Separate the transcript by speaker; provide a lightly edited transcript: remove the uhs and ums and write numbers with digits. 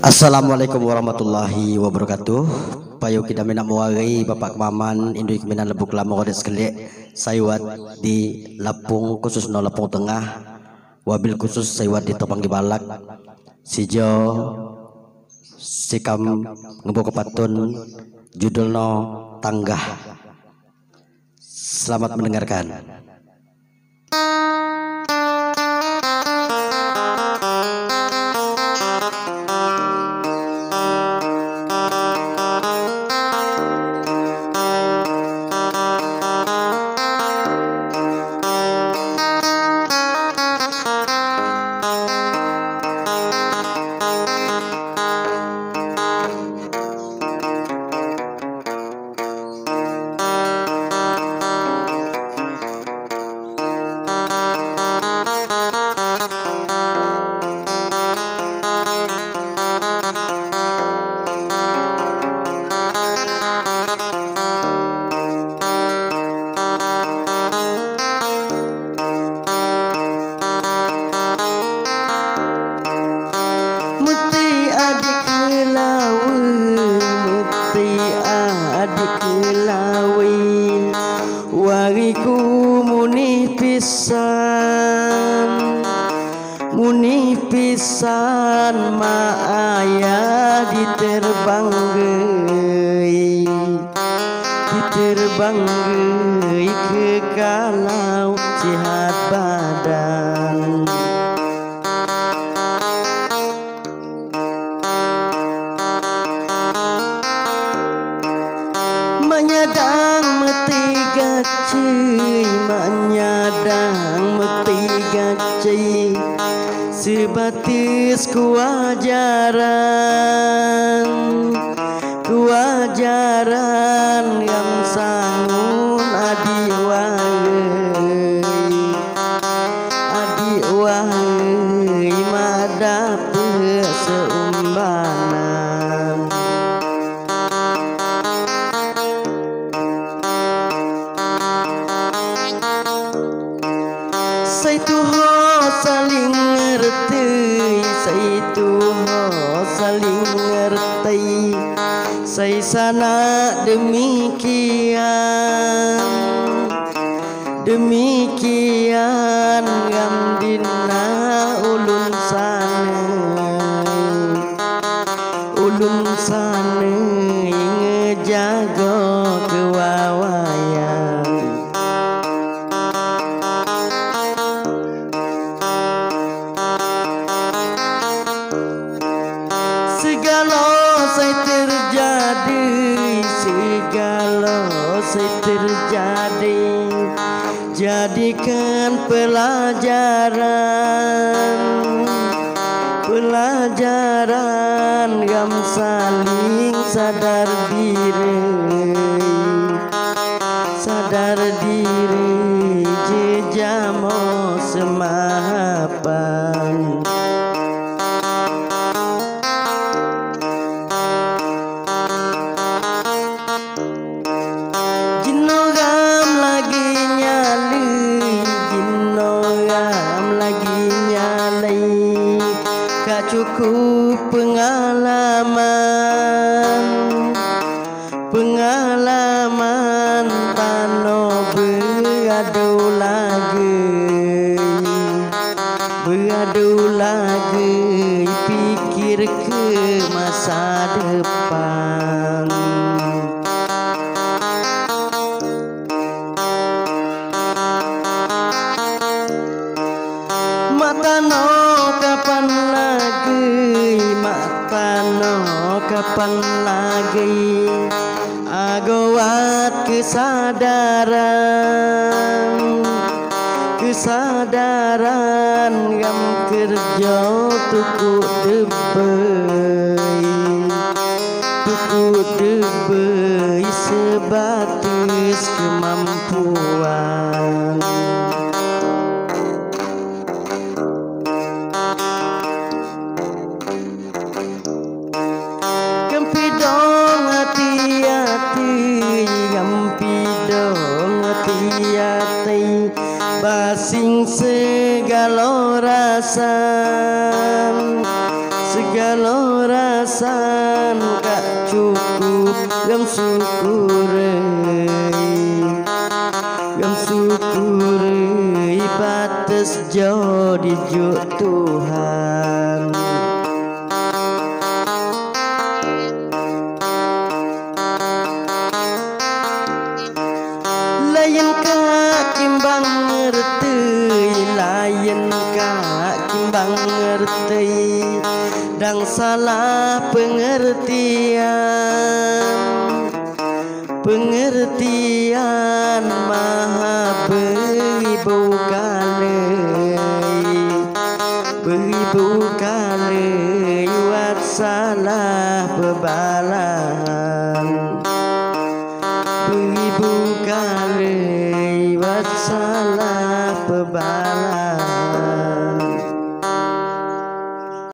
Speaker 1: Assalamualaikum warahmatullahi wabarakatuh. Payo kita menak mewari Bapak Kemaman Induk Keminan Lebuk Lama Kodes Kelek Saywat di Lapung khusus no Lapung Tengah, wabil khusus Saywat di Topang Gibalak Sijo Sikam Ngebuk Kepatun judulno Tanggah. Selamat mendengarkan. Wariku muni pisan maaya diterbang ke kalau sehat badan. Menyadang metiga cuy sebatis kewajaran yang sangun adi wahai madape seumbanan. Saling ngerti saya sana demikian gamdina ulun sana ngejaga kewawayan. Segala saya terjadi jadikan pelajaran gam saling sadar diri jejamo semahapan. Cukup pengalaman tano beradu lagi pikir ke masa depan. Kapan lagi agawat kesadaran gam kerja tuku debei sebatis kemampuan. Basing segala rasa alasan kak cukup gam syukuri batas jodi juk Tuhan. Layan kak kimbang ngerti, layan kak kimbang ngerti, dang salah pengertian maha